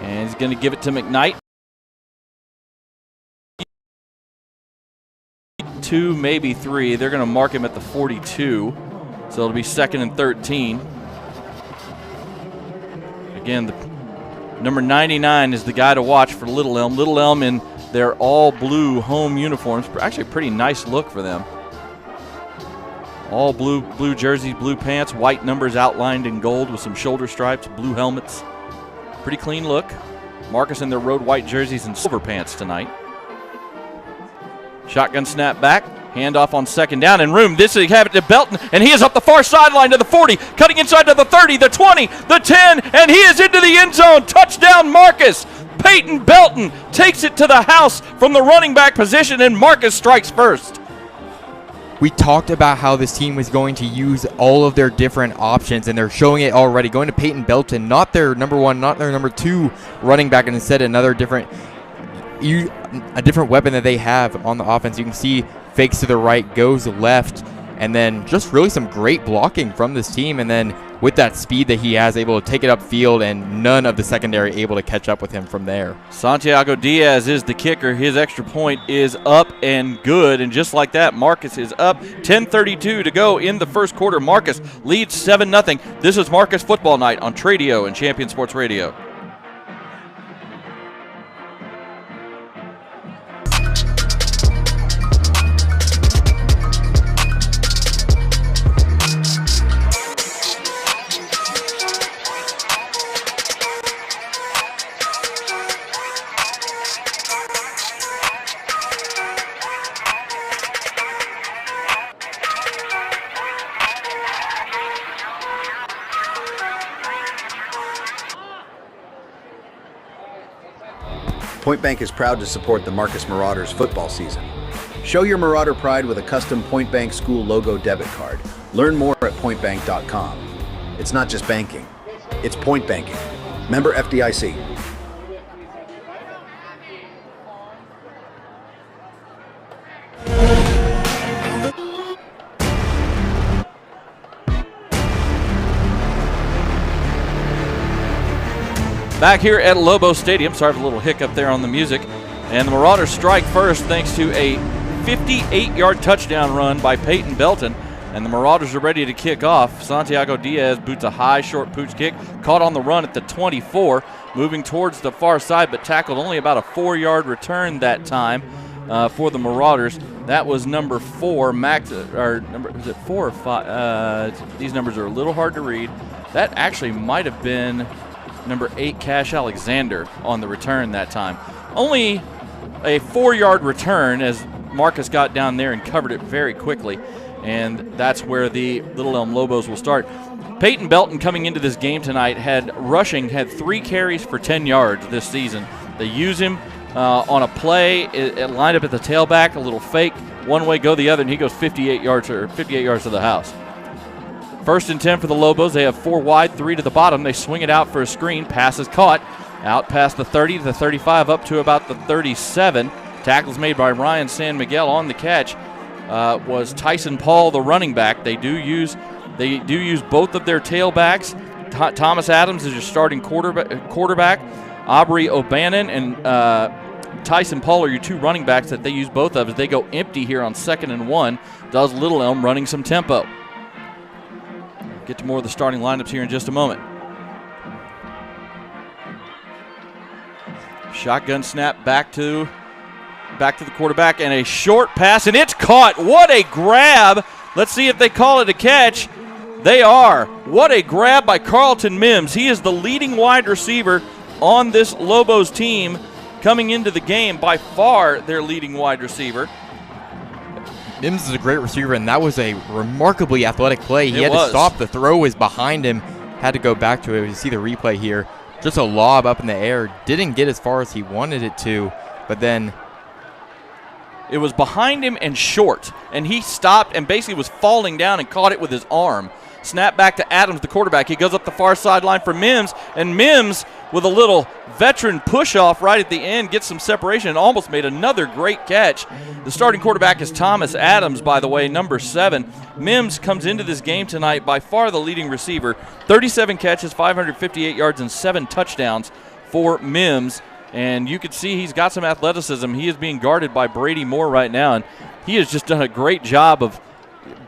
And he's going to give it to McKnight. 2, maybe 3. They're going to mark him at the 42. So it'll be 2nd and 13. Again, the number 99 is the guy to watch for Little Elm. Little Elm in their all-blue home uniforms. Actually a pretty nice look for them. All blue jerseys, blue pants, white numbers outlined in gold with some shoulder stripes, blue helmets. Pretty clean look. Marcus in their road white jerseys and silver pants tonight. Shotgun snap back. Handoff on 2nd down and room. This is have it to Belton, and he is up the far sideline to the 40, cutting inside to the 30, the 20, the 10, and he is into the end zone. Touchdown, Marcus. Peyton Belton takes it to the house from the running back position, and Marcus strikes first. We talked about how this team was going to use all of their different options, and they're showing it already. Going to Peyton Belton, not their number 1, not their number 2 running back, and instead a different weapon that they have on the offense. You can see fakes to the right, goes left, and then just really some great blocking from this team. And then with that speed that he has, able to take it upfield, and none of the secondary able to catch up with him from there. Santiago Diaz is the kicker. His extra point is up and good. And just like that, Marcus is up. 10:32 to go in the first quarter. Marcus leads 7-0. This is Marcus Football Night on Tradio and Champion Sports Radio. Point Bank is proud to support the Marcus Marauders football season. Show your Marauder pride with a custom Point Bank school logo debit card. Learn more at pointbank.com. It's not just banking, it's point banking. Member FDIC. Back here at Lobo Stadium, sorry for a little hiccup there on the music, and the Marauders strike first thanks to a 58-yard touchdown run by Peyton Belton, and the Marauders are ready to kick off. Santiago Diaz boots a high, short pooch kick, caught on the run at the 24, moving towards the far side, but tackled only about a 4-yard return that time for the Marauders. That was number 4, Max, or number, was it 4 or 5? These numbers are a little hard to read. That actually might have been number 8, Cash Alexander, on the return that time. Only a 4-yard return as Marcus got down there and covered it very quickly, and that's where the Little Elm Lobos will start. Peyton Belton coming into this game tonight had 3 carries for 10 yards this season. They use him on a play, it lined up at the tailback, a little fake, one way, go the other, and he goes 58 yards to the house. 1st and 10 for the Lobos. They have 4 wide, 3 to the bottom. They swing it out for a screen. Pass is caught. Out past the 30 to the 35, up to about the 37. Tackles made by Ryan San Miguel. On the catch was Tyson Paul, the running back. They do use both of their tailbacks. Thomas Adams is your starting quarterback. Aubrey O'Bannon and Tyson Paul are your 2 running backs that they use both of as they go empty here on 2nd and 1. Does Little Elm running some tempo. Get to more of the starting lineups here in just a moment. Shotgun snap back to the quarterback, and a short pass, and it's caught. What a grab. Let's see if they call it a catch. They are. What a grab by Carlton Mims. He is the leading wide receiver on this Lobos team coming into the game, by far their leading wide receiver. Mims is a great receiver, and that was a remarkably athletic play. He had to stop. The throw was behind him. Had to go back to it. You see the replay here. Just a lob up in the air. Didn't get as far as he wanted it to, but then it was behind him and short, and he stopped and basically was falling down and caught it with his arm. Snap back to Adams, the quarterback. He goes up the far sideline for Mims, and Mims, with a little veteran push-off right at the end, gets some separation and almost made another great catch. The starting quarterback is Thomas Adams, by the way, number 7. Mims comes into this game tonight by far the leading receiver. 37 catches, 558 yards, and 7 touchdowns for Mims. And you can see he's got some athleticism. He is being guarded by Brady Moore right now, and he has just done a great job of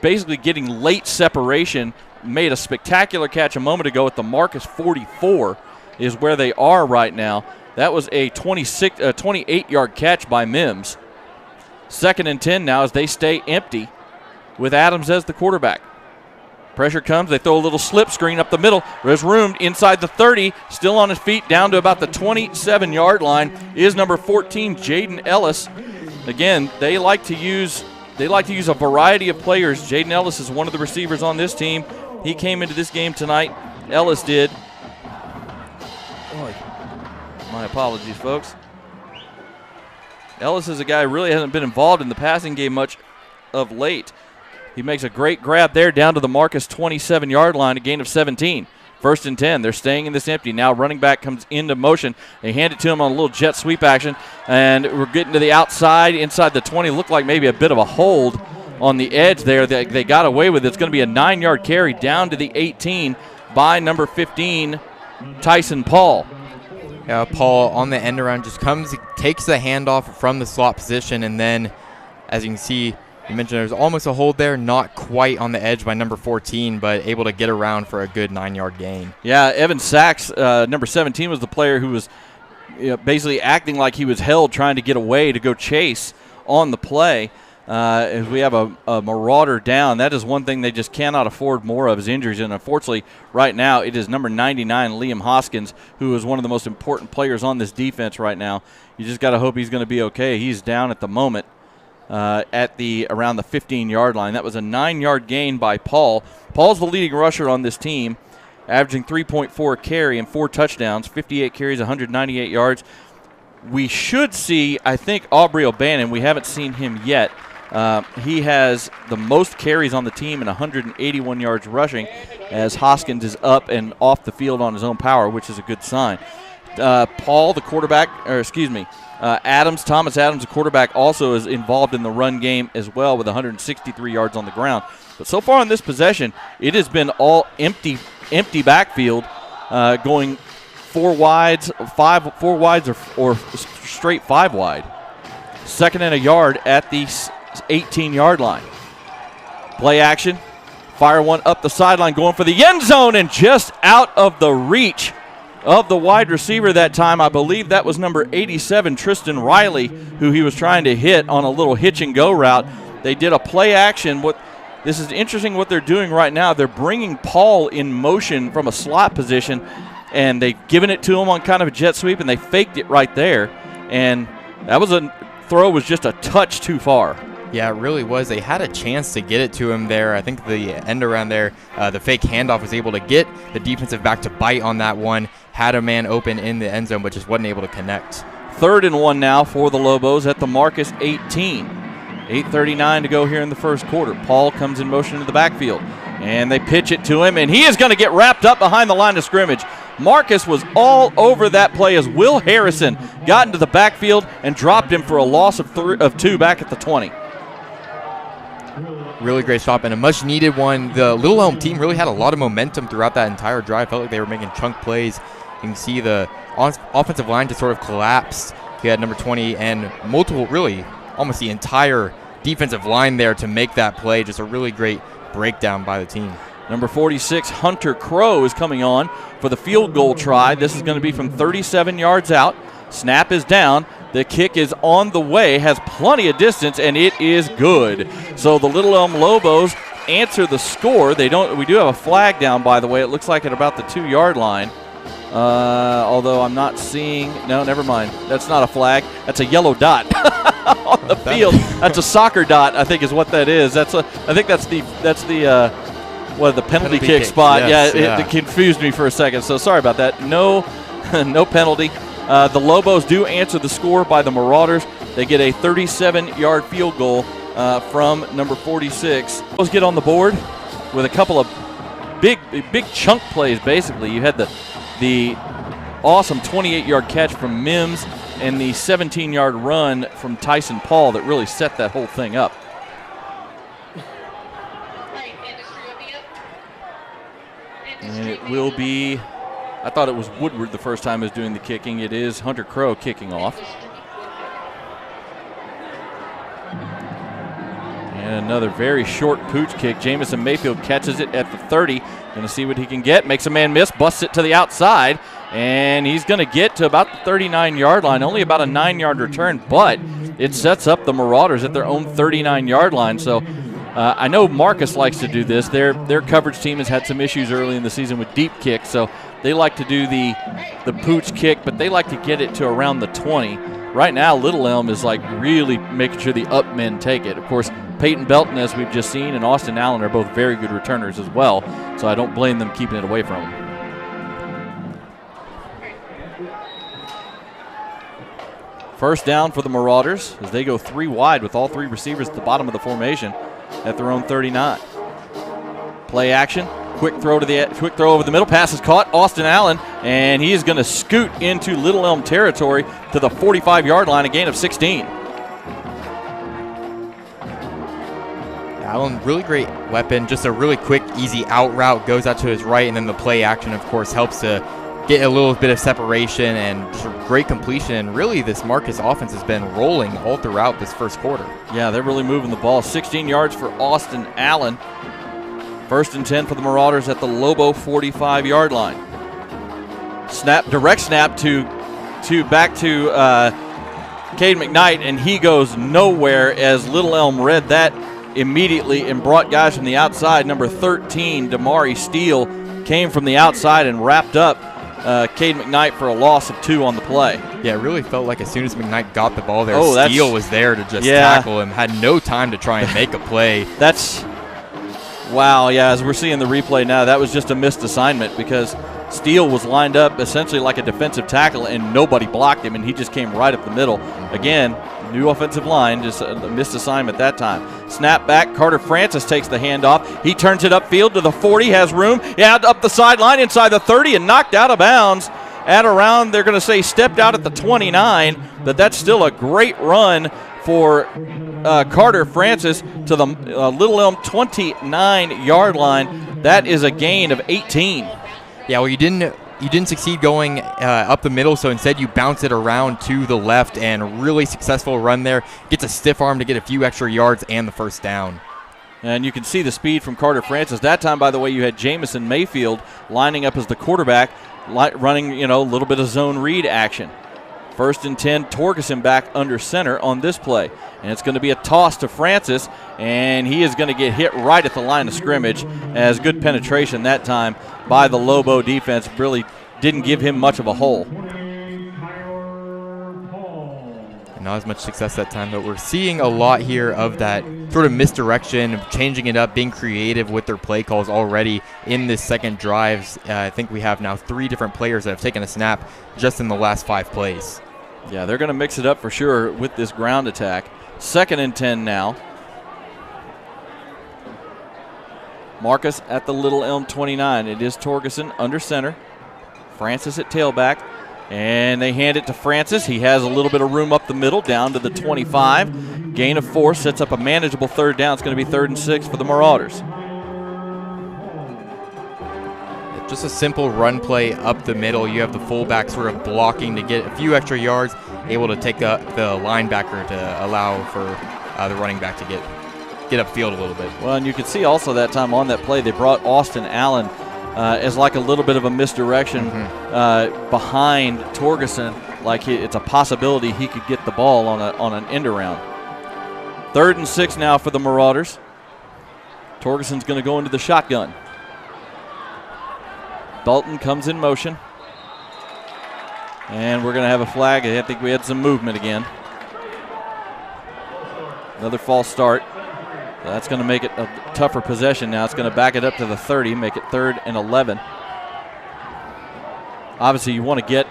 basically getting late separation. Made a spectacular catch a moment ago at the Marcus 44 is where they are right now. That was a 28-yard catch by Mims. 2nd and 10 now as they stay empty with Adams as the quarterback. Pressure comes. They throw a little slip screen up the middle. There's room inside the 30. Still on his feet down to about the 27-yard line is number 14, Jaden Ellis. Again, they like to use a variety of players. Jaden Ellis is one of the receivers on this team. He came into this game tonight. Ellis did. My apologies, folks. Ellis is a guy who really hasn't been involved in the passing game much of late. He makes a great grab there down to the Marcus 27-yard line, a gain of 17. 1st and 10. They're staying in this empty. Now running back comes into motion. They hand it to him on a little jet sweep action, and we're getting to the outside, inside the 20. Looked like maybe a bit of a hold on the edge there that they got away with. It's going to be a 9-yard carry down to the 18 by number 15, Tyson Paul. Paul on the end around just comes, takes the handoff from the slot position, and then, as you can see, you mentioned there's almost a hold there, not quite on the edge by number 14, but able to get around for a good 9-yard gain. Yeah, Evan Sachs, number 17, was the player who was basically acting like he was held, trying to get away to go chase on the play. As we have a Marauder down, that is one thing they just cannot afford more of is injuries. And unfortunately, right now, it is number 99, Liam Hoskins, who is one of the most important players on this defense right now. You just got to hope he's going to be okay. He's down at the moment. At around the 15-yard line. That was a 9-yard gain by Paul. Paul's the leading rusher on this team, averaging 3.4 carry and 4 touchdowns, 58 carries, 198 yards. We should see, I think, Aubrey O'Bannon. We haven't seen him yet. He has the most carries on the team and 181 yards rushing, as Hoskins is up and off the field on his own power, which is a good sign. Paul, the quarterback, Thomas Adams, the quarterback, also is involved in the run game as well with 163 yards on the ground. But so far in this possession, it has been all empty backfield, going 4 wides, or straight 5 wide. 2nd and a yard at the 18-yard line. Play action, fire one up the sideline, going for the end zone, and just out of the reach of the wide receiver that time. I believe that was number 87, Tristan Riley, who he was trying to hit on a little hitch and go route. They did a play action. This is interesting what they're doing right now. They're bringing Paul in motion from a slot position, and they've given it to him on kind of a jet sweep, and they faked it right there. And that was throw was just a touch too far. Yeah, it really was. They had a chance to get it to him there. I think the end around there, the fake handoff was able to get the defensive back to bite on that one. Had a man open in the end zone, but just wasn't able to connect. 3rd and 1 now for the Lobos at the Marcus 18. 8:39 to go here in the first quarter. Paul comes in motion to the backfield, and they pitch it to him, and he is going to get wrapped up behind the line of scrimmage. Marcus was all over that play as Will Harrison got into the backfield and dropped him for a loss of 2 back at the 20. Really great stop and a much-needed one. The Little Elm team really had a lot of momentum throughout that entire drive. Felt like they were making chunk plays. You can see the offensive line just sort of collapsed. You had number 20 and multiple, really almost the entire defensive line there to make that play. Just a really great breakdown by the team. Number 46, Hunter Crow, is coming on for the field goal try. This is going to be from 37 yards out. Snap is down. The kick is on the way, has plenty of distance, and it is good. So the Little Elm Lobos answer the score. We do have a flag down, by the way. It looks like at about the 2-yard line. Although I'm not seeing. No, never mind. That's not a flag. That's a yellow dot on the field. That's a soccer dot, I think, is what that is. I think that's the penalty kick spot. Yes, It confused me for a second. So sorry about that. No, no penalty. The Lobos do answer the score by the Marauders. They get a 37-yard field goal from number 46. Let's get on the board with a couple of big chunk plays. Basically, you had the awesome 28-yard catch from Mims and the 17-yard run from Tyson Paul that really set that whole thing up. And it will be I thought it was Woodward the first time he was doing the kicking. It is Hunter Crow kicking off. And another very short pooch kick. Jamison Mayfield catches it at the 30. Going to see what he can get. Makes a man miss, busts it to the outside, and he's going to get to about the 39-yard line. Only about a 9-yard return, but it sets up the Marauders at their own 39-yard line. So I know Marcus likes to do this. Their coverage team has had some issues early in the season with deep kicks, so they like to do the pooch kick, but they like to get it to around the 20. Right now, Little Elm is like really making sure the up men take it. Of course, Peyton Belton, as we've just seen, and Austin Allen are both very good returners as well, so I don't blame them keeping it away from them. First down for the Marauders as they go 3 wide with all 3 receivers at the bottom of the formation at their own 39. Play action. Quick throw over the middle. Pass is caught. Austin Allen, and he is going to scoot into Little Elm territory to the 45-yard line, a gain of 16. Allen, really great weapon. Just a really quick, easy out route. Goes out to his right, and then the play action, of course, helps to get a little bit of separation and just a great completion. And really, this Marcus offense has been rolling all throughout this first quarter. Yeah, they're really moving the ball. 16 yards for Austin Allen. First and 10 for the Marauders at the Lobo 45-yard line. Direct snap back to Cade McKnight, and he goes nowhere as Little Elm read that immediately and brought guys from the outside. Number 13, Damari Steele, came from the outside and wrapped up Cade McKnight for a loss of 2 on the play. Yeah, it really felt like as soon as McKnight got the ball there, Steele was there to just tackle him. Had no time to try and make a play. Wow, yeah, as we're seeing the replay now, that was just a missed assignment because Steele was lined up essentially like a defensive tackle and nobody blocked him, and he just came right up the middle. Again, new offensive line, just a missed assignment that time. Snap back, Carter Francis takes the handoff. He turns it upfield to the 40, has room, up the sideline inside the 30 and knocked out of bounds at around, they're going to say stepped out at the 29, but that's still a great run for Carter Francis to the Little Elm 29-yard line. That is a gain of 18. Yeah, well, you didn't succeed going up the middle, so instead you bounce it around to the left, and really successful run there. Gets a stiff arm to get a few extra yards and the first down. And you can see the speed from Carter Francis. That time, by the way, you had Jamison Mayfield lining up as the quarterback, running a little bit of zone read action. First and 10, Torgerson back under center on this play. And it's going to be a toss to Francis, and he is going to get hit right at the line of scrimmage as good penetration that time by the Lobo defense really didn't give him much of a hole. Not as much success that time, but we're seeing a lot here of that sort of misdirection, of changing it up, being creative with their play calls already in this second drive. I think we have now 3 different players that have taken a snap just in the last 5 plays. Yeah, they're going to mix it up for sure with this ground attack. Second and 10 now. Marcus at the Little Elm 29. It is Torgerson under center. Francis at tailback. And they hand it to Francis. He has a little bit of room up the middle, down to the 25. Gain of 4 sets up a manageable third down. It's going to be 3rd and 6 for the Marauders. Just a simple run play up the middle. You have the fullback sort of blocking to get a few extra yards, able to take the linebacker to allow for the running back to get upfield a little bit. Well, and you can see also that time on that play, they brought Austin Allen as like a little bit of a misdirection behind Torgerson, like it's a possibility he could get the ball on an end around. 3rd and 6 now for the Marauders. Torgerson's going to go into the shotgun. Dalton comes in motion. And we're going to have a flag. I think we had some movement again. Another false start. That's going to make it a tougher possession now. It's going to back it up to the 30, make it 3rd and 11. Obviously, you want to get,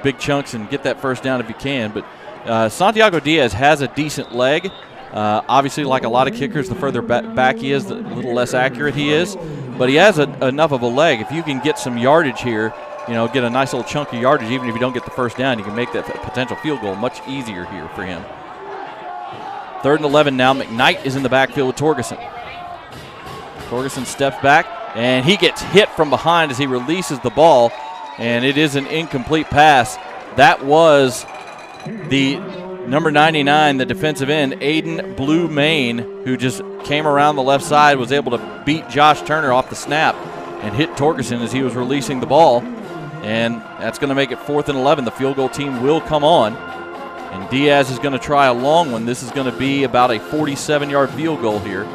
big chunks and get that first down if you can. But Santiago Diaz has a decent leg. Obviously, like a lot of kickers, the further back he is, the little less accurate he is. But he has enough of a leg. If you can get some yardage here, get a nice little chunk of yardage, even if you don't get the first down, you can make that potential field goal much easier here for him. 3rd and 11 now. McKnight is in the backfield with Torgerson. Torgerson steps back, and he gets hit from behind as he releases the ball. and it is an incomplete pass. That was the number 99, the defensive end, Aiden Blue Main, who just came around the left side, was able to beat Josh Turner off the snap and hit Torgerson as he was releasing the ball. And that's going to make it 4th and 11. The field goal team will come on. And Diaz is going to try a long one. This is going to be about a 47-yard field goal here.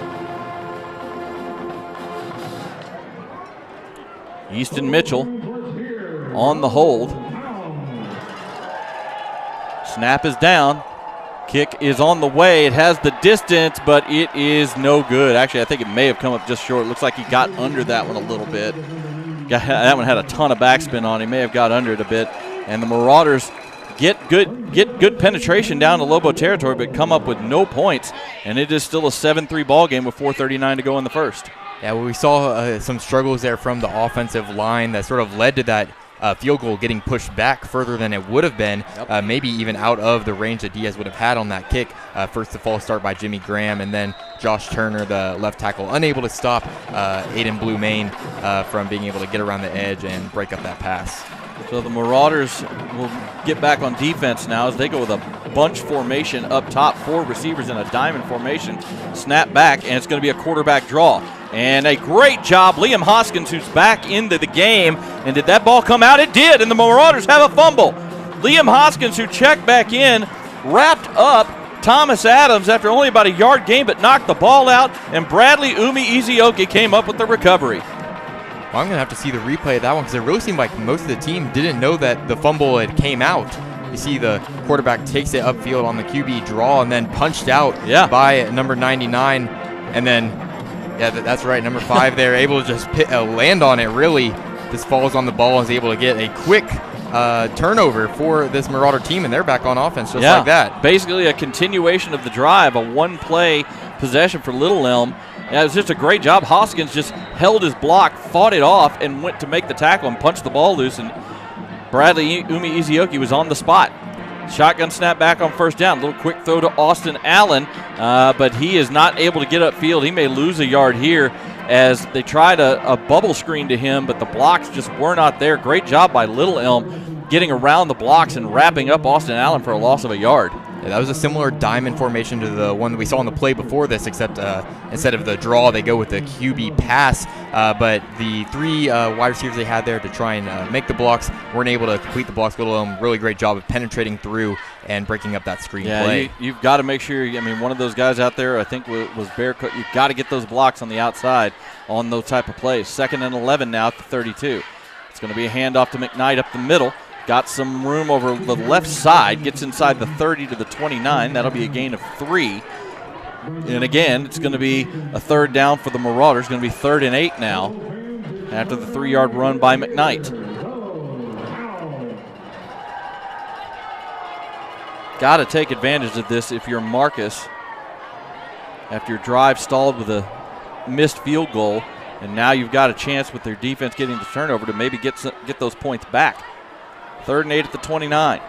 Easton Mitchell on the hold. Snap is down. Kick is on the way. It has the distance, but it is no good. Actually, I think it may have come up just short. It looks like he got under that one a little bit. That one had a ton of backspin on. He may have got under it a bit. And the Marauders get good penetration down to Lobo territory, but come up with no points. And it is still a 7-3 ball game with 4:39 to go in the first. Yeah, well, we saw some struggles there from the offensive line that sort of led to that field goal getting pushed back further than it would have been, maybe even out of the range that Diaz would have had on that kick. First the false start by Jimmy Graham, and then Josh Turner, the left tackle, unable to stop Aiden Blue Main from being able to get around the edge and break up that pass. So the Marauders will get back on defense now as they go with a bunch formation up top, 4 receivers in a diamond formation, snap back, and it's going to be a quarterback draw. And a great job, Liam Hoskins, who's back into the game. And did that ball come out? It did, and the Marauders have a fumble. Liam Hoskins, who checked back in, wrapped up Thomas Adams after only about a yard gain, but knocked the ball out, and Bradley Ezioke came up with the recovery. Well, I'm going to have to see the replay of that one because it really seemed like most of the team didn't know that the fumble had came out. You see the quarterback takes it upfield on the QB draw and then punched out by number 99. And then, yeah, that's right, number 5 there, able to just land on it, really. Just falls on the ball and is able to get a quick turnover for this Marauder team, and they're back on offense just like that. Basically a continuation of the drive, a one-play possession for Little Elm. Yeah, it was just a great job. Hoskins just held his block, fought it off, and went to make the tackle and punched the ball loose. And Bradley Ezioke was on the spot. Shotgun snap back on first down. A little quick throw to Austin Allen, but he is not able to get upfield. He may lose a yard here as they tried a bubble screen to him, but the blocks just were not there. Great job by Little Elm getting around the blocks and wrapping up Austin Allen for a loss of a yard. Yeah, that was a similar diamond formation to the one that we saw in the play before this, except instead of the draw, they go with the QB pass. But the 3 wide receivers they had there to try and make the blocks weren't able to complete the blocks. Little Elm, really great job of penetrating through and breaking up that screen play. You've got to make sure, one of those guys out there, I think was Bear Cook, you've got to get those blocks on the outside on those type of plays. 2nd and 11 now at the 32. It's going to be a handoff to McKnight up the middle. Got some room over the left side, gets inside the 30 to the 29. That'll be a gain of 3. And again, it's going to be a 3rd down for the Marauders. It's going to be 3rd and 8 now after the 3-yard run by McKnight. Got to take advantage of this if you're Marcus after your drive stalled with a missed field goal. And now you've got a chance with their defense getting the turnover to maybe get those points back. 3rd and 8 at the 29.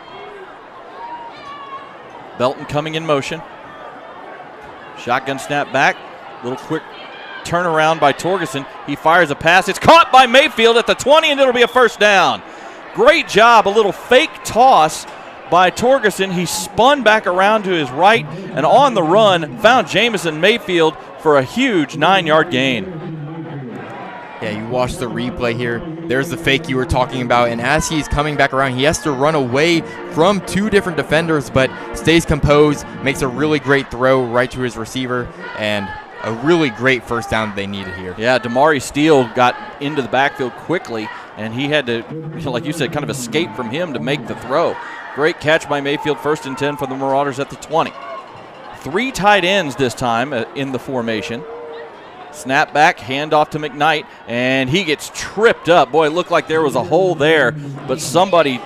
Belton coming in motion. Shotgun snap back. Little quick turnaround by Torgerson. He fires a pass. It's caught by Mayfield at the 20, and it'll be a 1st down. Great job. A little fake toss by Torgerson. He spun back around to his right and on the run found Jamison Mayfield for a huge 9-yard gain. Yeah, you watch the replay here. There's the fake you were talking about, and as he's coming back around, he has to run away from 2 different defenders, but stays composed, makes a really great throw right to his receiver, and a really great 1st down that they needed here. Yeah, Damari Steele got into the backfield quickly, and he had to, like you said, kind of escape from him to make the throw. Great catch by Mayfield, 1st and 10 for the Marauders at the 20. 3 tight ends this time in the formation. Snap back, handoff to McKnight, and he gets tripped up. Boy, it looked like there was a hole there, but somebody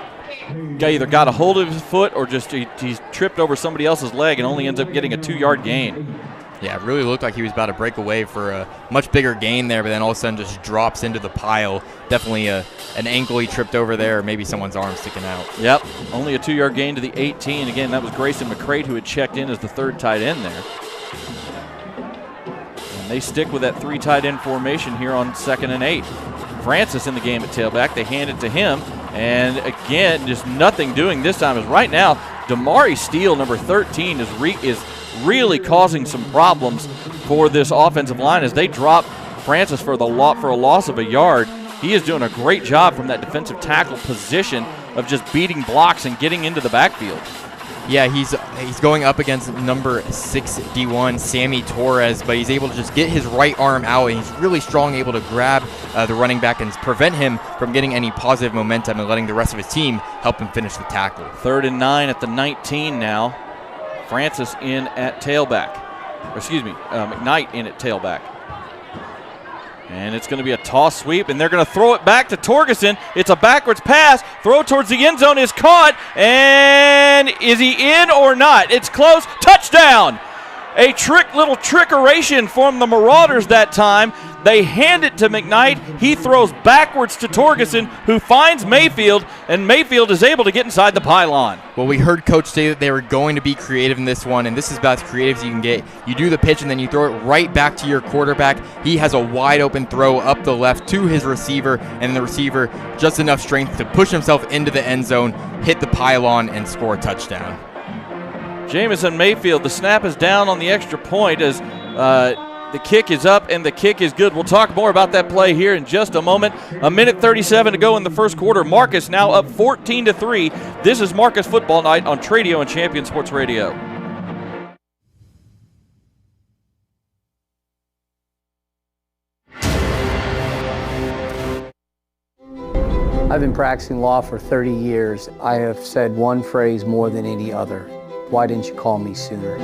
either got a hold of his foot or just he's tripped over somebody else's leg and only ends up getting a 2-yard gain. Yeah, it really looked like he was about to break away for a much bigger gain there, but then all of a sudden just drops into the pile. Definitely an ankle he tripped over there, or maybe someone's arm sticking out. Yep, only a 2-yard gain to the 18. Again, that was Grayson McCrate who had checked in as the 3rd tight end there. They stick with that 3 tight end formation here on 2nd and 8. Francis in the game at tailback. They hand it to him. And again, just nothing doing this time. Is right now, Damari Steele, number 13, is really causing some problems for this offensive line as they drop Francis for a loss of a yard. He is doing a great job from that defensive tackle position of just beating blocks and getting into the backfield. Yeah, he's going up against number 6 D1, Sammy Torres, but he's able to just get his right arm out, and he's really strong, able to grab the running back and prevent him from getting any positive momentum and letting the rest of his team help him finish the tackle. 3rd and 9 at the 19 now. Francis in at tailback. McKnight in at tailback. And it's going to be a toss sweep, and they're going to throw it back to Torgerson. It's a backwards pass. Throw towards the end zone is caught. And is he in or not? It's close. Touchdown. A little trickeration from the Marauders that time. They hand it to McKnight. He throws backwards to Torgerson, who finds Mayfield, and Mayfield is able to get inside the pylon. Well, we heard Coach say that they were going to be creative in this one, and this is about as creative as you can get. You do the pitch, and then you throw it right back to your quarterback. He has a wide-open throw up the left to his receiver, and the receiver just enough strength to push himself into the end zone, hit the pylon, and score a touchdown. Jamison Mayfield, the snap is down on the extra point as the kick is up and the kick is good. We'll talk more about that play here in just a moment. 1:37 to go in the first quarter. Marcus now up 14-3. This is Marcus Football Night on Tradio and Champion Sports Radio. I've been practicing law for 30 years. I have said one phrase more than any other. Why didn't you call me sooner?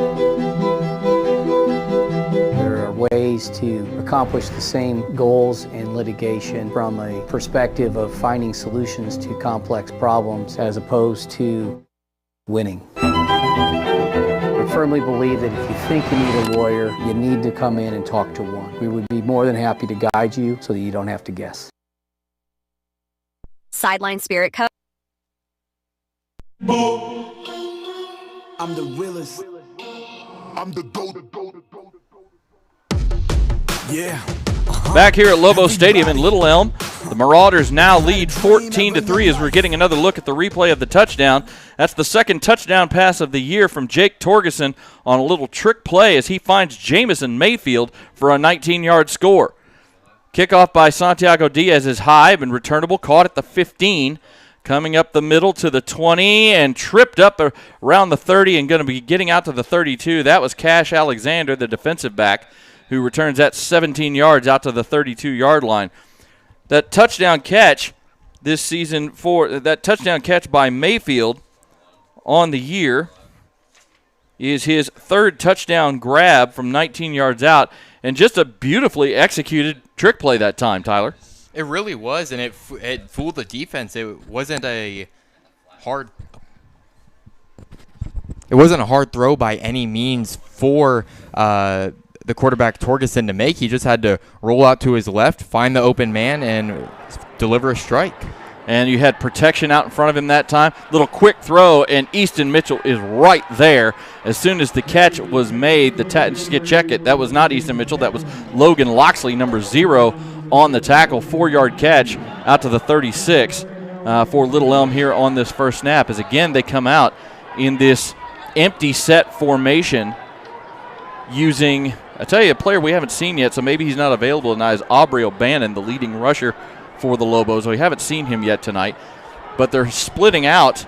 There are ways to accomplish the same goals in litigation from a perspective of finding solutions to complex problems as opposed to winning. I firmly believe that if you think you need a lawyer, you need to come in and talk to one. We would be more than happy to guide you so that you don't have to guess. Sideline Spirit Co. I'm the realest. I'm the GOAT. Yeah. Back here at Lobo Stadium in Little Elm, the Marauders now lead 14-3 as we're getting another look at the replay of the touchdown. That's the second touchdown pass of the year from Jake Torgerson on a little trick play as he finds Jamison Mayfield for a 19-yard score. Kickoff by Santiago Diaz is high, been returnable, caught at the 15. Coming up the middle to the 20 and tripped up around the 30 and going to be getting out to the 32. That was Cash Alexander, the defensive back, who returns that 17 yards out to the 32-yard line. That touchdown catch this season that touchdown catch by Mayfield on the year is his third touchdown grab from 19 yards out, and just a beautifully executed trick play that time, Tyler. It really was, and it fooled the defense. It wasn't a hard throw by any means for the quarterback Torgerson to make. He just had to roll out to his left, find the open man, and deliver a strike. And you had protection out in front of him that time. Little quick throw, and Easton Mitchell is right there. As soon as the catch was made, check it. That was not Easton Mitchell. That was Logan Loxley, number 0, on the tackle. 4-yard catch out to the 36 for Little Elm here on this first snap. As again, they come out in this empty set formation using, I tell you, a player we haven't seen yet, so maybe he's not available tonight, is Aubrey O'Bannon, the leading rusher for the Lobos. We haven't seen him yet tonight, but they're splitting out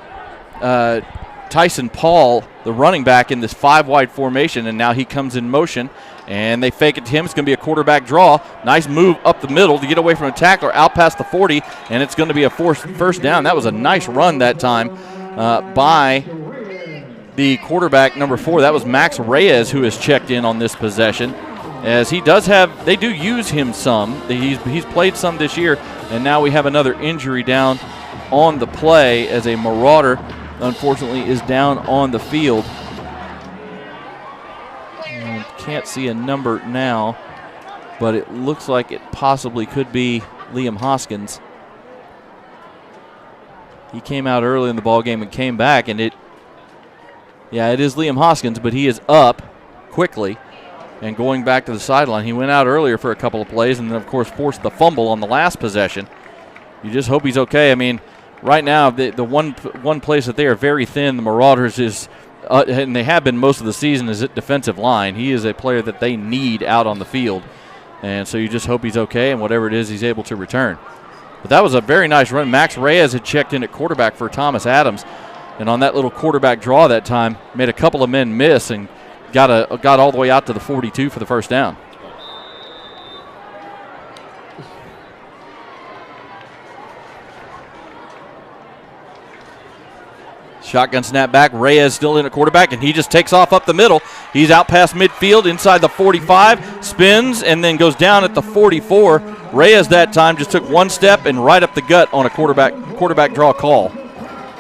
Tyson Paul, the running back, in this 5-wide formation, and now he comes in motion, and they fake it to him. It's going to be a quarterback draw. Nice move up the middle to get away from a tackler, out past the 40, and it's going to be a first down. That was a nice run that time by the quarterback, number 4. That was Max Reyes, who has checked in on this possession, as he does have, they do use him some. He's played some this year, and now we have another injury down on the play as a Marauder, unfortunately, is down on the field. And can't see a number now, but it looks like it possibly could be Liam Hoskins. He came out early in the ballgame and came back, and it is Liam Hoskins, but he is up quickly and going back to the sideline. He went out earlier for a couple of plays and then, of course, forced the fumble on the last possession. You just hope he's okay. I mean, right now, the one place that they are very thin, the Marauders, is and they have been most of the season, is at defensive line. He is a player that they need out on the field. And so you just hope he's okay, and whatever it is, he's able to return. But that was a very nice run. Max Reyes had checked in at quarterback for Thomas Adams. And on that little quarterback draw that time, made a couple of men miss and got all the way out to the 42 for the first down. Shotgun snap back. Reyes still in at quarterback, and he just takes off up the middle. He's out past midfield, inside the 45, spins, and then goes down at the 44. Reyes that time just took one step and right up the gut on a quarterback draw call.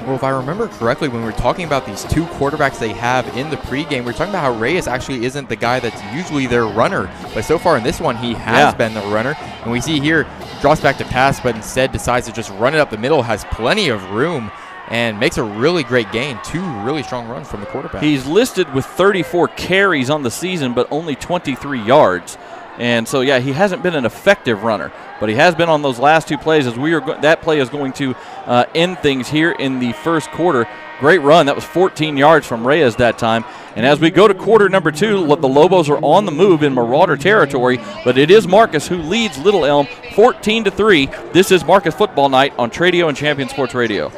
Well, if I remember correctly, when we were talking about these two quarterbacks they have in the pregame, we were talking about how Reyes actually isn't the guy that's usually their runner. But so far in this one, he has been the runner. And we see here, drops back to pass, but instead decides to just run it up the middle, has plenty of room, and makes a really great gain. Two really strong runs from the quarterback. He's listed with 34 carries on the season, but only 23 yards. And so, yeah, he hasn't been an effective runner, but he has been on those last two plays. As that play is going to end things here in the first quarter. Great run. That was 14 yards from Reyes that time. And as we go to quarter number 2, the Lobos are on the move in Marauder territory, but it is Marcus who leads Little Elm 14-3. This is Marcus Football Night on Tradio and Champion Sports Radio.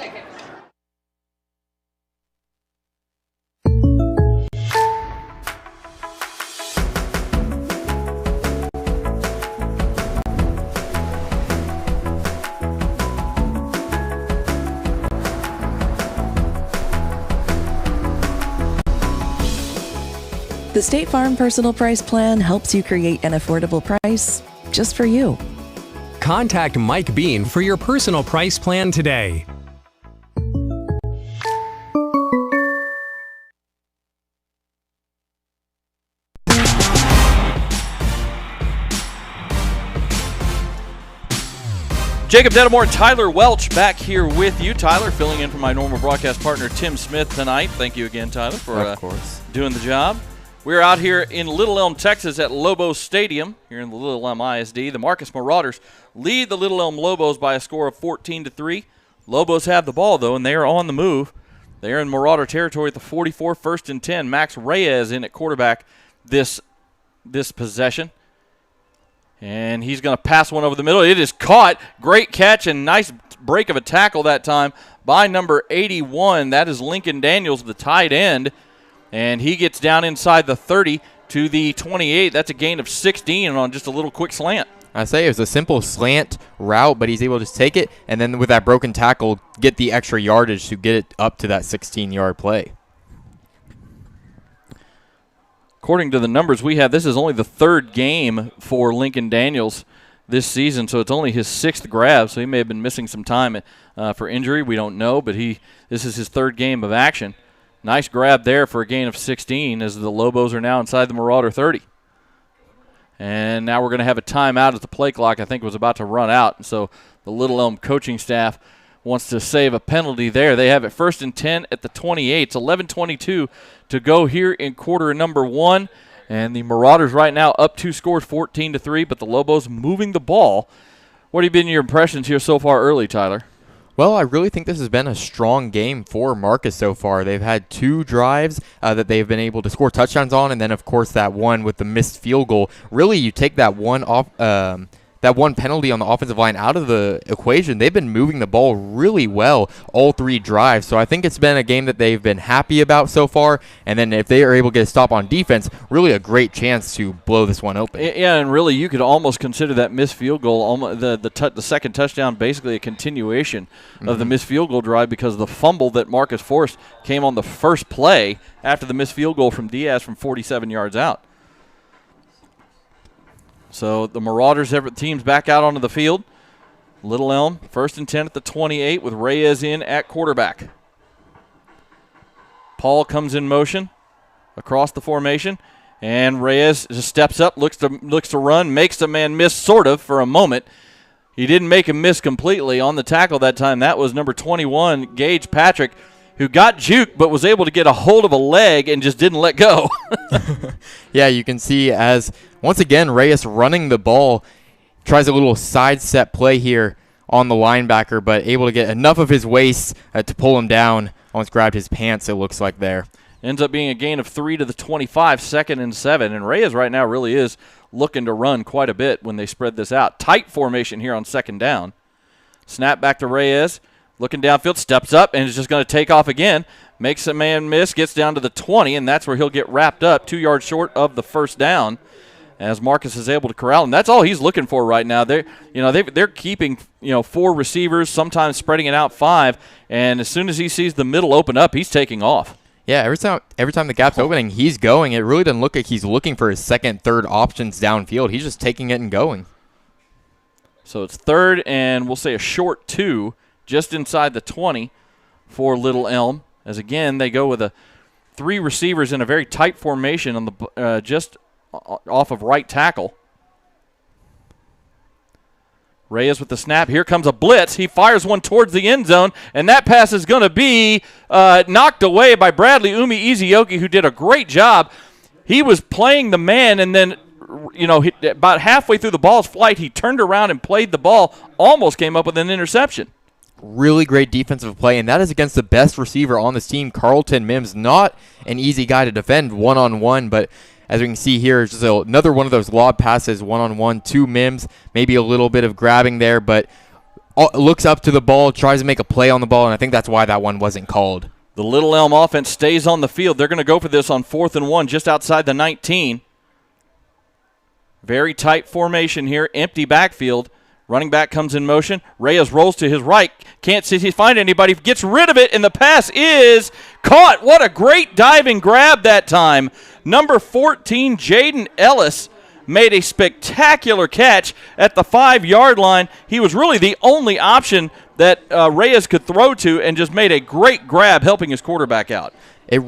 The State Farm Personal Price Plan helps you create an affordable price just for you. Contact Mike Bean for your personal price plan today. Jacob Dedamore and Tyler Welch back here with you. Tyler filling in for my normal broadcast partner Tim Smith tonight. Thank you again, Tyler, for doing the job. We're out here in Little Elm, Texas at Lobo Stadium here in the Little Elm ISD. The Marcus Marauders lead the Little Elm Lobos by a score of 14-3. Lobos have the ball, though, and they are on the move. They are in Marauder territory at the 44, 1st and 10. Max Reyes in at quarterback this possession. And he's going to pass one over the middle. It is caught. Great catch and nice break of a tackle that time by number 81. That is Lincoln Daniels, the tight end. And he gets down inside the 30 to the 28. That's a gain of 16 on just a little quick slant. I say it was a simple slant route, but he's able to just take it, and then with that broken tackle, get the extra yardage to get it up to that 16-yard play. According to the numbers we have, this is only the third game for Lincoln Daniels this season, so it's only his 6th grab, so he may have been missing some time for injury. We don't know, but this is his third game of action. Nice grab there for a gain of 16 as the Lobos are now inside the Marauder 30. And now we're going to have a timeout as the play clock, I think, was about to run out. And so the Little Elm coaching staff wants to save a penalty there. They have it 1st and 10 at the 28. It's 11:22 to go here in quarter number 1. And the Marauders right now up 2 scores, 14-3, but the Lobos moving the ball. What have been your impressions here so far early, Tyler? Well, I really think this has been a strong game for Marcus so far. They've had 2 drives that they've been able to score touchdowns on, and then, of course, that one with the missed field goal. Really, you take that one off, that one penalty on the offensive line out of the equation. They've been moving the ball really well all 3 drives. So I think it's been a game that they've been happy about so far. And then if they are able to get a stop on defense, really a great chance to blow this one open. Yeah, and really you could almost consider that missed field goal, the second touchdown, basically a continuation of the missed field goal drive, because the fumble that Marcus forced came on the first play after the missed field goal from Diaz from 47 yards out. So the Marauders have the teams back out onto the field. Little Elm, 1st and 10 at the 28 with Reyes in at quarterback. Paul comes in motion across the formation, and Reyes just steps up, looks to run, makes the man miss sort of for a moment. He didn't make him miss completely on the tackle that time. That was number 21, Gage Patrick, who got juked but was able to get a hold of a leg and just didn't let go. Yeah, you can see as, once again, Reyes running the ball, tries a little sidestep play here on the linebacker, but able to get enough of his waist to pull him down. Almost grabbed his pants, it looks like there. Ends up being a gain of 3 to the 25, 2nd and 7. And Reyes right now really is looking to run quite a bit when they spread this out. Tight formation here on 2nd down. Snap back to Reyes. Looking downfield, steps up, and is just going to take off again. Makes a man miss, gets down to the 20, and that's where he'll get wrapped up, 2 yards short of the first down, as Marcus is able to corral him. That's all he's looking for right now. They're keeping 4 receivers, sometimes spreading it out 5, and as soon as he sees the middle open up, he's taking off. Yeah, every time the gap's opening, he's going. It really doesn't look like he's looking for his second, third options downfield. He's just taking it and going. So it's 3rd and we'll say a short 2, just inside the 20 for Little Elm. As again, they go with 3 receivers in a very tight formation on the just off of right tackle. Reyes with the snap. Here comes a blitz. He fires one towards the end zone, and that pass is going to be knocked away by Bradley Ezioki, who did a great job. He was playing the man, and then about halfway through the ball's flight, he turned around and played the ball, almost came up with an interception. Really great defensive play, and that is against the best receiver on this team, Carlton Mims. Not an easy guy to defend one-on-one, but as we can see here, it's just another one of those lob passes, one-on-one to Mims. Maybe a little bit of grabbing there, but looks up to the ball, tries to make a play on the ball, and I think that's why that one wasn't called. The Little Elm offense stays on the field. They're going to go for this on 4th and 1, just outside the 19. Very tight formation here, empty backfield. Running back comes in motion. Reyes rolls to his right. Can't see if he find anybody. Gets rid of it, and the pass is caught. What a great diving grab that time. Number 14, Jaden Ellis, made a spectacular catch at the 5-yard line. He was really the only option that Reyes could throw to and just made a great grab helping his quarterback out. It